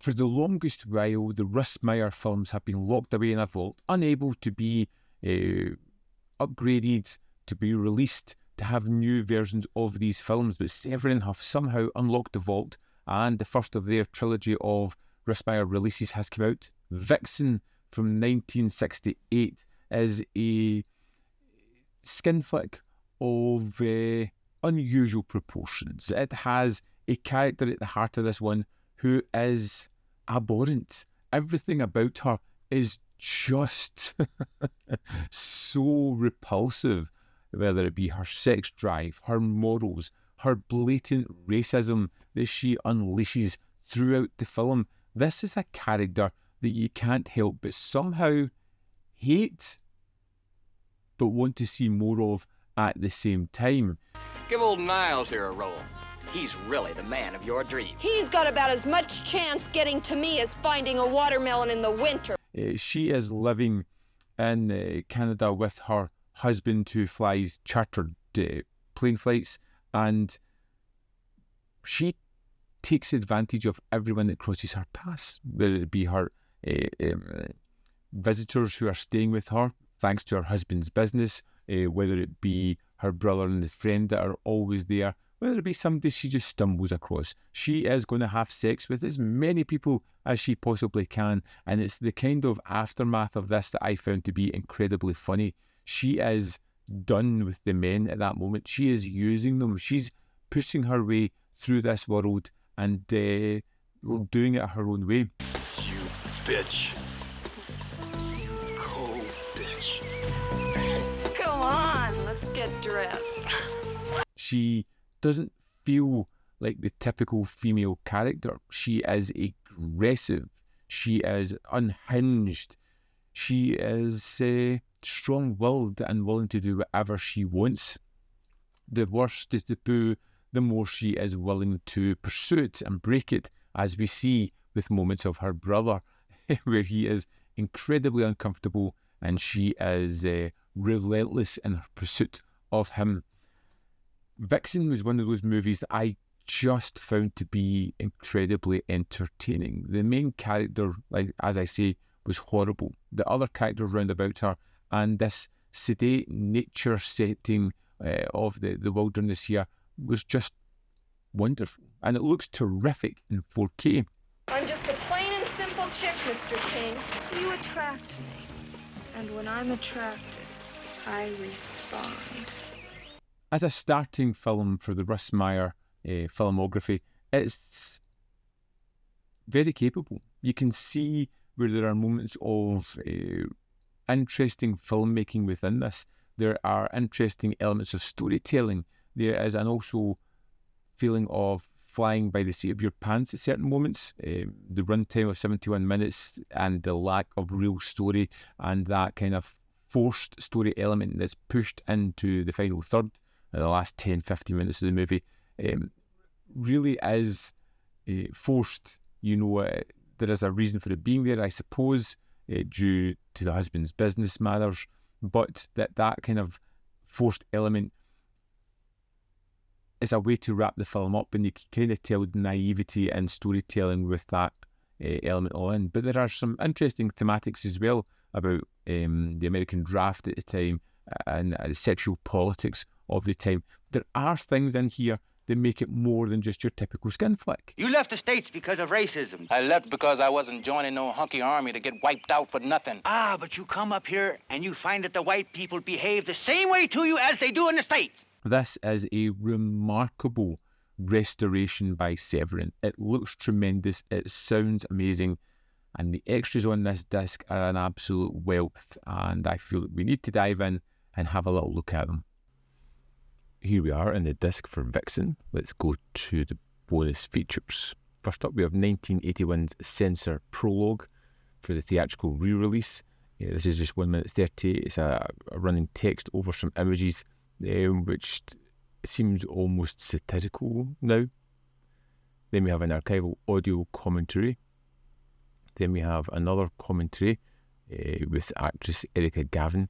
For the longest while, the Russ Meyer films have been locked away in a vault, unable to be upgraded, to be released, to have new versions of these films. But Severin have somehow unlocked the vault, and the first of their trilogy of Russ Meyer releases has come out. Vixen from 1968 is a skin flick of unusual proportions. It has a character at the heart of this one who is abhorrent. Everything about her is just so repulsive, whether it be her sex drive, her morals, her blatant racism that she unleashes throughout the film. This is a character that you can't help but somehow hate, but want to see more of at the same time. Give old Niles here a roll. He's really the man of your dreams. He's got about as much chance getting to me as finding a watermelon in the winter. She is living in Canada with her husband who flies chartered plane flights, and she takes advantage of everyone that crosses her path, whether it be her visitors who are staying with her thanks to her husband's business, whether it be her brother and the friend that are always there, whether it be somebody she just stumbles across. She is going to have sex with as many people as she possibly can, and it's the kind of aftermath of this that I found to be incredibly funny. She is done with the men at that moment. She is using them. She's pushing her way through this world and doing it her own way. You bitch. You cold bitch. Come on, let's get dressed. She doesn't feel like the typical female character. She is aggressive. She is unhinged. She is strong-willed and willing to do whatever she wants. The worse the taboo, the more she is willing to pursue it and break it, as we see with moments of her brother, where he is incredibly uncomfortable and she is relentless in her pursuit of him. Vixen was one of those movies that I just found to be incredibly entertaining. The main character, like as I say, was horrible. The other characters round about her and this sedate nature setting of the wilderness here was just wonderful. And it looks terrific in 4K. I'm just a plain and simple chick, Mr. King. You attract me. And when I'm attracted, I respond. As a starting film for the Russ Meyer filmography, it's very capable. You can see where there are moments of interesting filmmaking within this. There are interesting elements of storytelling. There is an also feeling of flying by the seat of your pants at certain moments. The runtime of 71 minutes and the lack of real story and that kind of forced story element that's pushed into the final third, the last 10-15 minutes of the movie, really is forced. You know, there is a reason for it being there, I suppose, due to the husband's business matters, but that kind of forced element is a way to wrap the film up, and you can kind of tell the naivety and storytelling with that element all in. But there are some interesting thematics as well about the American draft at the time and the sexual politics of the time. There are things in here that make it more than just your typical skin flick. You left the States because of racism. I left because I wasn't joining no hunky army to get wiped out for nothing. Ah, but you come up here and you find that the white people behave the same way to you as they do in the States. This is a remarkable restoration by Severin. It looks tremendous, it sounds amazing, and the extras on this disc are an absolute wealth, and I feel that we need to dive in and have a little look at them. Here we are in the disc for Vixen. Let's go to the bonus features. First up, we have 1981's Censor Prologue for the theatrical re-release. This is just 1 minute 30. It's a running text over some images, which seems almost satirical now. Then we have an archival audio commentary. Then we have another commentary with actress Erica Gavin.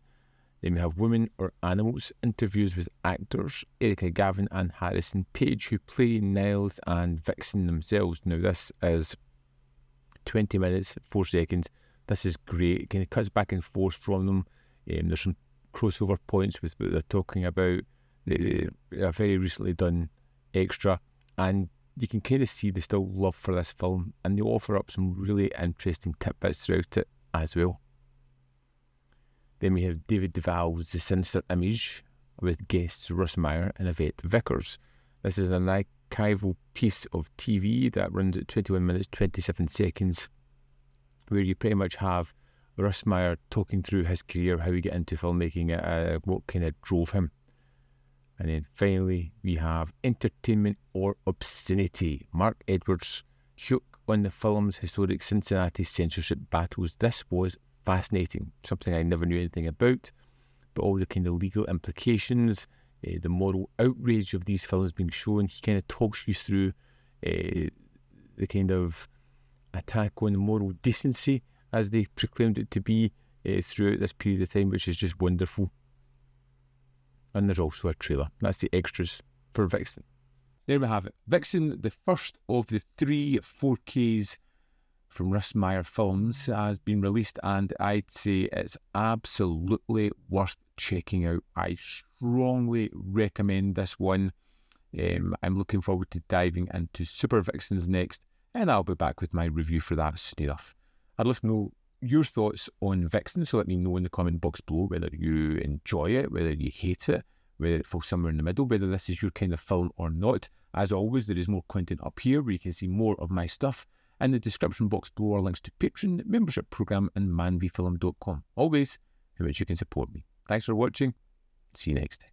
Then we have Women or Animals, interviews with actors Erica Gavin and Harrison Page, who play Niles and Vixen themselves. Now this is 20 minutes, 4 seconds. This is great. It kind of cuts back and forth from them. There's some crossover points with what they're talking about. A very recently done extra, and you can kind of see the still love for this film, and they offer up some really interesting tidbits throughout it as well. Then we have David Duvall's The Sinister Image with guests Russ Meyer and Yvette Vickers. This is an archival piece of TV that runs at 21 minutes 27 seconds, where you pretty much have Russ Meyer talking through his career, how he got into filmmaking, what kind of drove him. And then finally, we have Entertainment or Obscenity, Mark Edwards' hook on the film's historic Cincinnati censorship battles. This was fascinating, something I never knew anything about, but all the kind of legal implications, the moral outrage of these films being shown. He kind of talks you through the kind of attack on moral decency, as they proclaimed it to be throughout this period of time, which is just wonderful. And there's also a trailer. That's the extras for Vixen. There we have it. Vixen, the first of the 3 4Ks from Russ Meyer films, has been released, and I'd say it's absolutely worth checking out. I strongly recommend this one. I'm looking forward to diving into Super Vixens next, and I'll be back with my review for that soon enough. I'd love to know your thoughts on Vixen, so let me know in the comment box below whether you enjoy it, whether you hate it, whether it falls somewhere in the middle, whether this is your kind of film or not. As always, there is more content up here where you can see more of my stuff. In the description box below are links to Patreon, membership program, and manvfilm.com. Always in which you can support me. Thanks for watching. See you next time.